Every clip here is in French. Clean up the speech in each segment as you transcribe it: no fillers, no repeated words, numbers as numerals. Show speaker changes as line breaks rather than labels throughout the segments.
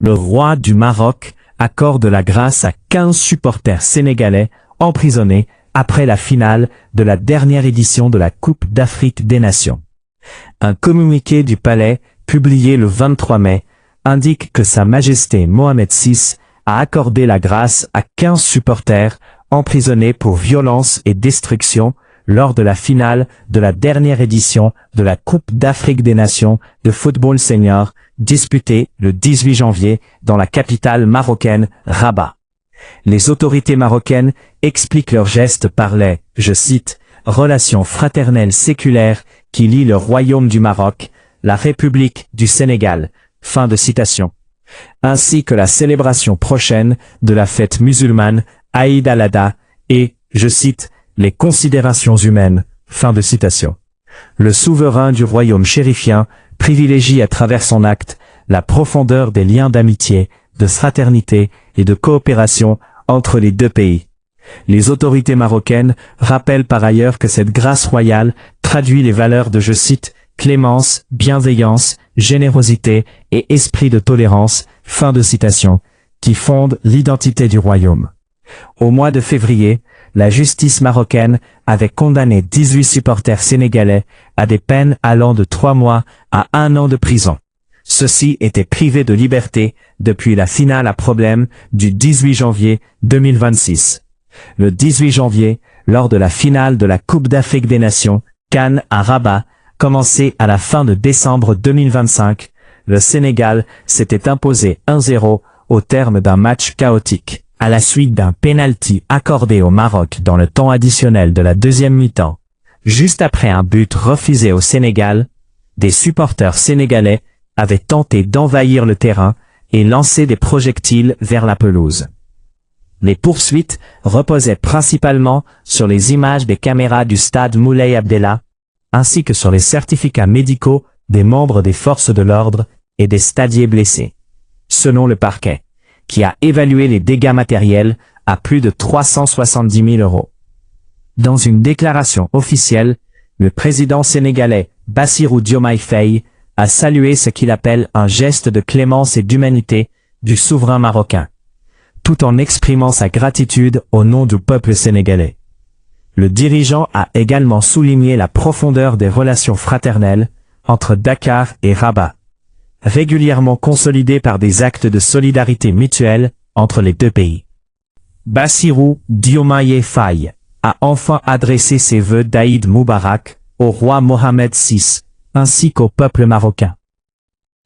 Le roi du Maroc accorde la grâce à 15 supporters sénégalais emprisonnés après la finale de la dernière édition de la Coupe d'Afrique des Nations. Un communiqué du palais, publié le 23 mai, indique que Sa Majesté Mohamed VI a accordé la grâce à 15 supporters emprisonnés pour violence et destruction lors de la finale de la dernière édition de la Coupe d'Afrique des Nations de football senior, disputée le 18 janvier dans la capitale marocaine, Rabat. Les autorités marocaines expliquent leur geste par les, je cite, « relations fraternelles séculaires qui lient le Royaume du Maroc, la République du Sénégal », fin de citation, ainsi que la célébration prochaine de la fête musulmane Aïd al-Adha et, je cite, les considérations humaines, fin de citation. Le souverain du royaume chérifien privilégie à travers son acte la profondeur des liens d'amitié, de fraternité et de coopération entre les deux pays. Les autorités marocaines rappellent par ailleurs que cette grâce royale traduit les valeurs de, je cite, clémence, bienveillance, générosité et esprit de tolérance, fin de citation, qui fondent l'identité du royaume. Au mois de février, la justice marocaine avait condamné 18 supporters sénégalais à des peines allant de 3 mois à 1 an de prison. Ceux-ci étaient privés de liberté depuis la finale à problème du 18 janvier 2026. Le 18 janvier, lors de la finale de la Coupe d'Afrique des Nations, CAN à Rabat, commencée à la fin de décembre 2025, le Sénégal s'était imposé 1-0 au terme d'un match chaotique, à la suite d'un penalty accordé au Maroc dans le temps additionnel de la deuxième mi-temps. Juste après un but refusé au Sénégal, des supporters sénégalais avaient tenté d'envahir le terrain et lancé des projectiles vers la pelouse. Les poursuites reposaient principalement sur les images des caméras du stade Moulay Abdellah, ainsi que sur les certificats médicaux des membres des forces de l'ordre et des stadiers blessés. Selon le parquet, qui a évalué les dégâts matériels à plus de 370 000 €. Dans une déclaration officielle, le président sénégalais Bassirou Diomaye Faye a salué ce qu'il appelle un geste de clémence et d'humanité du souverain marocain, tout en exprimant sa gratitude au nom du peuple sénégalais. Le dirigeant a également souligné la profondeur des relations fraternelles entre Dakar et Rabat, régulièrement consolidées par des actes de solidarité mutuelle entre les deux pays. Bassirou Diomaye Faye a enfin adressé ses vœux d'Aïd Moubarak au roi Mohamed VI, ainsi qu'au peuple marocain.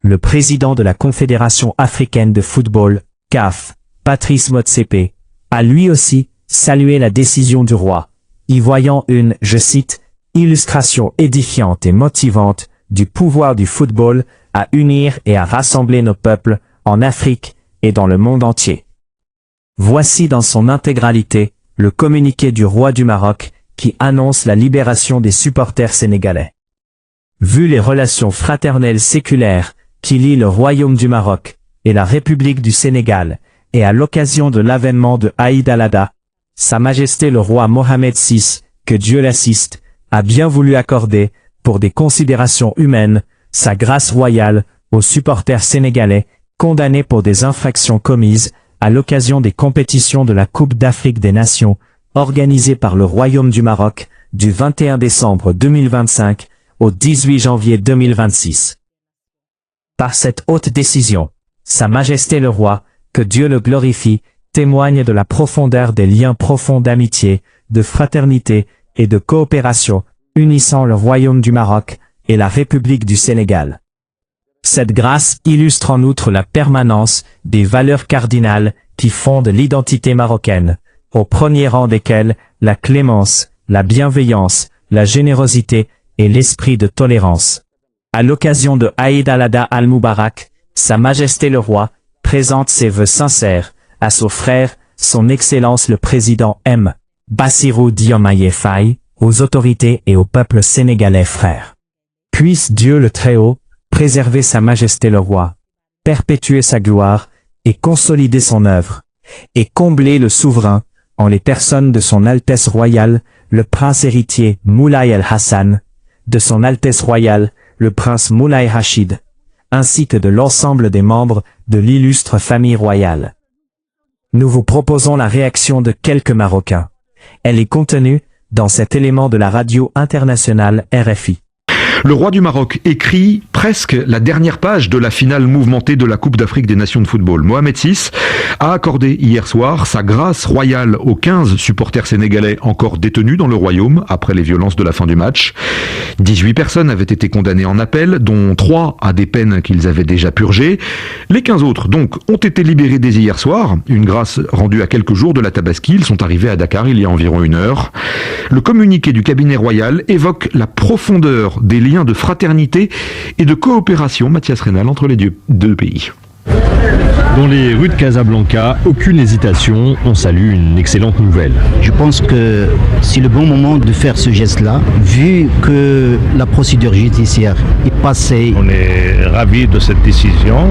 Le président de la Confédération africaine de football, CAF, Patrice Motsepe, a lui aussi salué la décision du roi, y voyant une, je cite, illustration édifiante et motivante du pouvoir du football à unir et à rassembler nos peuples en Afrique et dans le monde entier. Voici dans son intégralité le communiqué du roi du Maroc qui annonce la libération des supporters sénégalais. Vu les relations fraternelles séculaires qui lient le Royaume du Maroc et la République du Sénégal, et à l'occasion de l'avènement de Aïd al-Adha, Sa Majesté le roi Mohamed VI, que Dieu l'assiste, a bien voulu accorder, pour des considérations humaines, sa grâce royale aux supporters sénégalais condamnés pour des infractions commises à l'occasion des compétitions de la Coupe d'Afrique des Nations organisées par le Royaume du Maroc du 21 décembre 2025 au 18 janvier 2026. Par cette haute décision, Sa Majesté le roi, que Dieu le glorifie, témoigne de la profondeur des liens profonds d'amitié, de fraternité et de coopération unissant le Royaume du Maroc et la République du Sénégal. Cette grâce illustre en outre la permanence des valeurs cardinales qui fondent l'identité marocaine, au premier rang desquelles la clémence, la bienveillance, la générosité et l'esprit de tolérance. À l'occasion de Aïd al-Adha al-Moubarak, Sa Majesté le roi présente ses vœux sincères à son frère, son Excellence le Président M. Bassirou Diomaye Faye, aux autorités et au peuple sénégalais frère. Puisse Dieu le Très-Haut préserver Sa Majesté le roi, perpétuer sa gloire et consolider son œuvre, et combler le souverain en les personnes de son Altesse royale, le prince héritier Moulay el-Hassan, de son Altesse royale, le prince Moulay Rachid, ainsi que de l'ensemble des membres de l'illustre famille royale. Nous vous proposons la réaction de quelques Marocains. Elle est contenue dans cet élément de la radio internationale RFI.
Le roi du Maroc écrit presque la dernière page de la finale mouvementée de la Coupe d'Afrique des Nations de football. Mohamed VI a accordé hier soir sa grâce royale aux 15 supporters sénégalais encore détenus dans le royaume après les violences de la fin du match. 18 personnes avaient été condamnées en appel, dont 3 à des peines qu'ils avaient déjà purgées. Les 15 autres, donc, ont été libérés dès hier soir. Une grâce rendue à quelques jours de la Tabaski. Ils sont arrivés à Dakar il y a environ 1 heure. Le communiqué du cabinet royal évoque la profondeur des liens de fraternité et de coopération, Mathias Rénal, entre les deux pays.
Dans les rues de Casablanca, aucune hésitation, on salue une excellente nouvelle.
Je pense que c'est le bon moment de faire ce geste-là, vu que la procédure judiciaire est passée.
On est ravis de cette décision,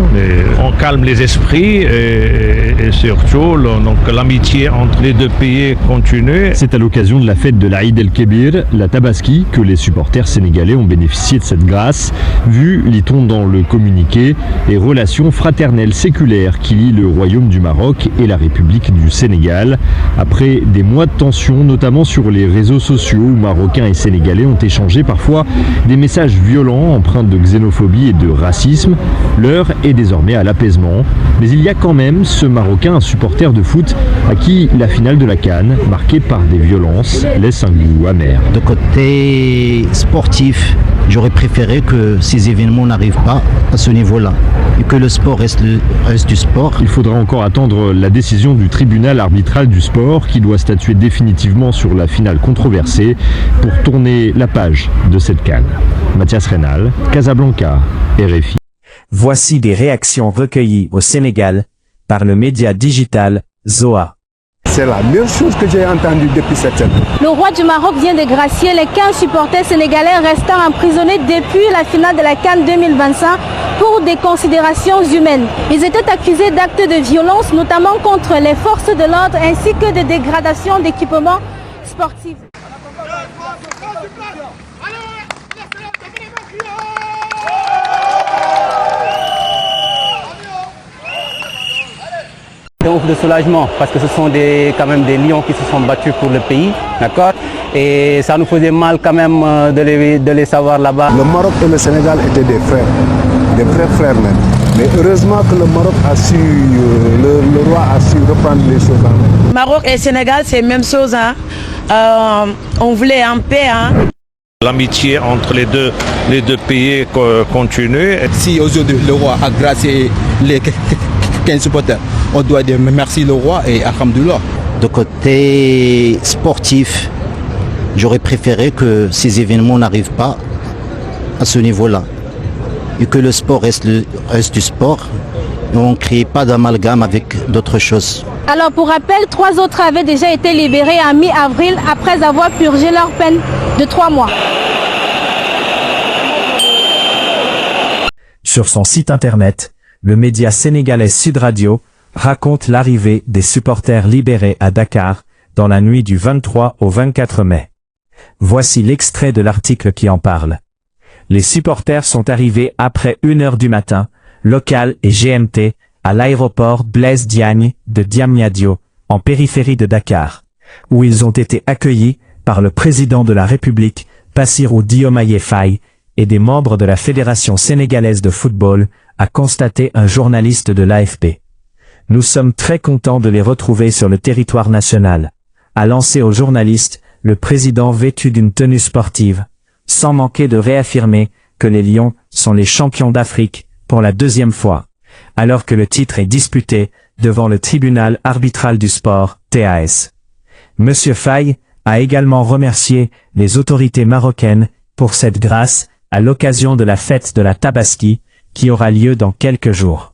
on calme les esprits et surtout donc, l'amitié entre les deux pays continue.
C'est à l'occasion de la fête de l'Aïd el-Kébir, la Tabaski, que les supporters sénégalais ont bénéficié de cette grâce, vu, lit-on dans le communiqué, les relations fraternelles séculaires qui lie le Royaume du Maroc et la République du Sénégal. Après des mois de tension, notamment sur les réseaux sociaux où Marocains et Sénégalais ont échangé parfois des messages violents empreints de xénophobie et de racisme, l'heure est désormais à l'apaisement. Mais il y a quand même ce Marocain, un supporter de foot, à qui la finale de la CAN, marquée par des violences, laisse un goût amer.
De côté sportif, j'aurais préféré que ces événements n'arrivent pas à ce niveau-là et que le sport reste du sport.
Il faudra encore attendre la décision du tribunal arbitral du sport qui doit statuer définitivement sur la finale controversée pour tourner la page de cette CAN. Mathias Rénal, Casablanca, RFI.
Voici des réactions recueillies au Sénégal par le média digital Zoa.
C'est la meilleure chose que j'ai entendue depuis cette semaine.
Le roi du Maroc vient de gracier les 15 supporters sénégalais restant emprisonnés depuis la finale de la CAN 2025 pour des considérations humaines. Ils étaient accusés d'actes de violence, notamment contre les forces de l'ordre ainsi que de dégradation d'équipements sportifs.
C'est un ouf de soulagement parce que ce sont quand même des lions qui se sont battus pour le pays, d'accord? Et ça nous faisait mal quand même de les savoir là-bas.
Le Maroc et le Sénégal étaient des frères même. Mais heureusement que le Maroc a su, le roi a su reprendre les choses en main.
Maroc et Sénégal, c'est la même chose, hein. On voulait en paix, hein.
L'amitié entre les deux pays continue.
Si aujourd'hui le roi a gracié les 15 supporters, on doit dire merci le roi et alhamdoulilah.
De côté sportif, j'aurais préféré que ces événements n'arrivent pas à ce niveau-là et que le sport reste du sport et on ne crée pas d'amalgame avec d'autres choses.
Alors pour rappel, 3 autres avaient déjà été libérés en mi-avril après avoir purgé leur peine de 3 mois.
Sur son site internet, le média sénégalais Sud Radio raconte l'arrivée des supporters libérés à Dakar dans la nuit du 23 au 24 mai. Voici l'extrait de l'article qui en parle. Les supporters sont arrivés après 1 heure du matin, local et GMT, à l'aéroport Blaise Diagne de Diamniadio, en périphérie de Dakar, où ils ont été accueillis par le président de la République, Bassirou Diomaye Faye, et des membres de la Fédération sénégalaise de football, a constaté un journaliste de l'AFP. Nous sommes très contents de les retrouver sur le territoire national, a lancé aux journalistes le président vêtu d'une tenue sportive, sans manquer de réaffirmer que les Lions sont les champions d'Afrique pour la 2e fois, alors que le titre est disputé devant le tribunal arbitral du sport, TAS. Monsieur Faye a également remercié les autorités marocaines pour cette grâce à l'occasion de la fête de la Tabaski qui aura lieu dans quelques jours.